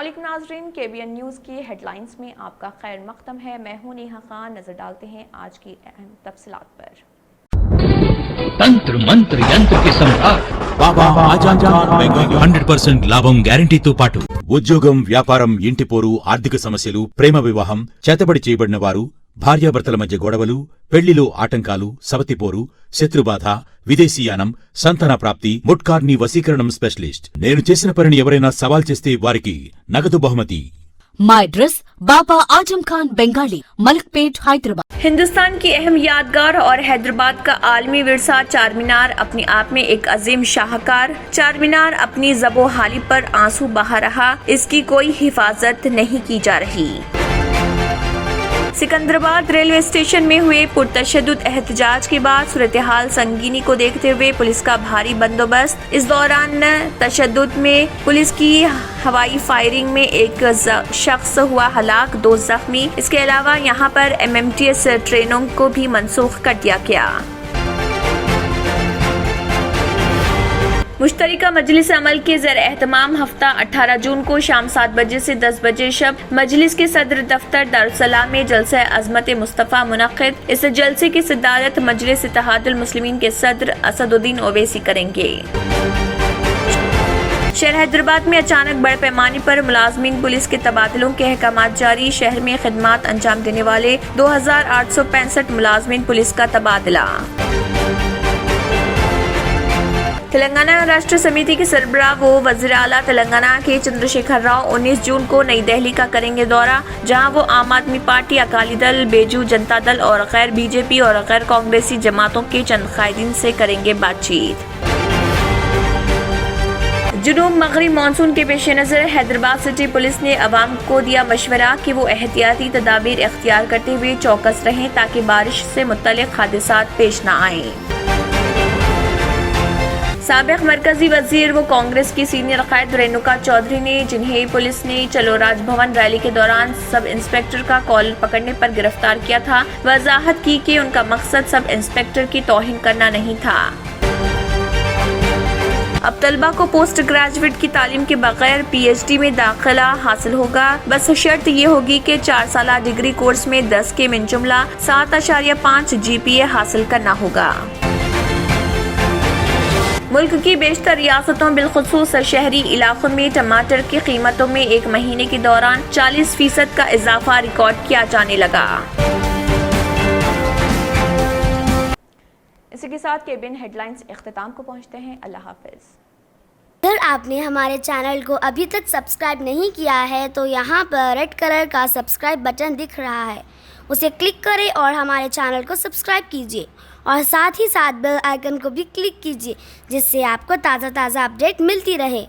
अस्सलाम वालेकुम नाज़रीन, KBN न्यूज़ की हेडलाइंस में आपका खैर मक़दम है। मैं हूं नेहा खान। नजर डालते हैं आज की अहम तफसीलात पर। తంత్ర మంత్ర యంత్ర కి సమ్రాట్ బాబా ఆజాద్ ఖాన్ బెంగాల్ 100% లాభం గ్యారంటీతో పాటు ఉద్యోగం, వ్యాపారం, ఇంటి పోరు, ఆర్థిక సమస్యలు, ప్రేమ వివాహం, చేతబడి చేయబడిన వారు, భార్యాభర్తల మధ్య గొడవలు, పెళ్లిలో ఆటంకాలు, సవతిపోరు, శత్రుబాధ, విదేశీయానం, సంతాన ప్రాప్తి, ముట్కార్ని వశీకరణం స్పెషలిస్ట్. నేను చేసిన పనిని ఎవరైనా సవాల్ చేస్తే వారికి నగదు బహుమతి. My address बाबा आजम खान बंगाली, मलकपेट, हैदराबाद। हिंदुस्तान की अहम यादगार और हैदराबाद का आलमी विरसा चार मीनार अपने आप में एक अजीम शाहकार। चार मीनार अपनी ज़बो हाली पर आंसू बहा रहा, इसकी कोई हिफाजत नहीं की जा रही। सिकंदराबाद रेलवे स्टेशन में हुए पुरतशद्दुद एहतजाज के बाद सूरत हाल संगीनी को देखते हुए पुलिस का भारी बंदोबस्त। इस दौरान तशद्दुद में पुलिस की हवाई फायरिंग में एक शख्स हुआ हलाक, 2 जख्मी। इसके अलावा यहाँ पर MMTS ट्रेनों को भी मनसूख कर दिया गया। मुश्तरका मजलिस अमल के ज़र एहतमाम हफ्ता 18 जून को शाम 7 बजे से 10 बजे शब मजलिस के सदर दफ्तर दारुस्सलाम में जलसा अज़मत मुस्तफ़ा मुनक़्क़िद। इस जलसे की सदारत मजलिस इत्तेहादुल मुस्लिमीन के सदर असदुद्दीन ओवैसी करेंगे। शहर हैदराबाद में अचानक बड़े पैमाने पर मुलाजमीन पुलिस के तबादलों के अहकामात जारी। शहर में खिदमात अंजाम देने वाले 2865 मुलाजमीन पुलिस का तबादला। तेलंगाना राष्ट्र समिति के सरबराह व वज़ीर आला तेलंगाना के चंद्रशेखर राव 19 जून को नई दिल्ली का करेंगे दौरा, जहां वो आम आदमी पार्टी, अकाली दल, बेजू जनता दल और गैर BJP और गैर कांग्रेसी जमातों के चंद कायदीन से करेंगे बातचीत। जुनूब मगरिब मानसून के पेश नज़र हैदराबाद सिटी पुलिस ने अवाम को दिया मशवरा कि वो एहतियाती तदाबीर इख्तियार करते हुए चौकस रहें ताकि बारिश से मुत्तलिक हादिसात पेश न आएं। साबिक मरकजी वजीर व कांग्रेस की सीनियर कायद रेणुका चौधरी ने, जिन्हें पुलिस ने चलो राजभवन रैली के दौरान सब इंस्पेक्टर का कॉलर पकड़ने पर गिरफ्तार किया था, वजाहत की कि उनका मकसद सब इंस्पेक्टर की तौहीन करना नहीं था। अब तलबा को पोस्ट ग्रेजुएट की तालीम के बगैर PhD में दाखिला हासिल होगा। बस शर्त ये होगी कि 4 साला डिग्री कोर्स में 10 के मिन जुमला 7.5 GPA हासिल करना होगा। मुल्क की बेशतर रियासतों बिलखुसूस शहरी इलाकों में टमाटर की कीमतों में एक महीने के दौरान 40% का इजाफा रिकॉर्ड किया जाने लगा। इसी के साथ KBN हेडलाइंस इख्तिताम को पहुंचते हैं। अल्लाह हाफिज। अगर आपने हमारे चैनल को अभी तक सब्सक्राइब नहीं किया है तो यहाँ पर रेड कलर का सब्सक्राइब बटन दिख रहा है, उसे क्लिक करें और हमारे चैनल को सब्सक्राइब कीजिए और साथ ही साथ बेल आइकन को भी क्लिक कीजिए, जिससे आपको ताज़ा अपडेट मिलती रहे।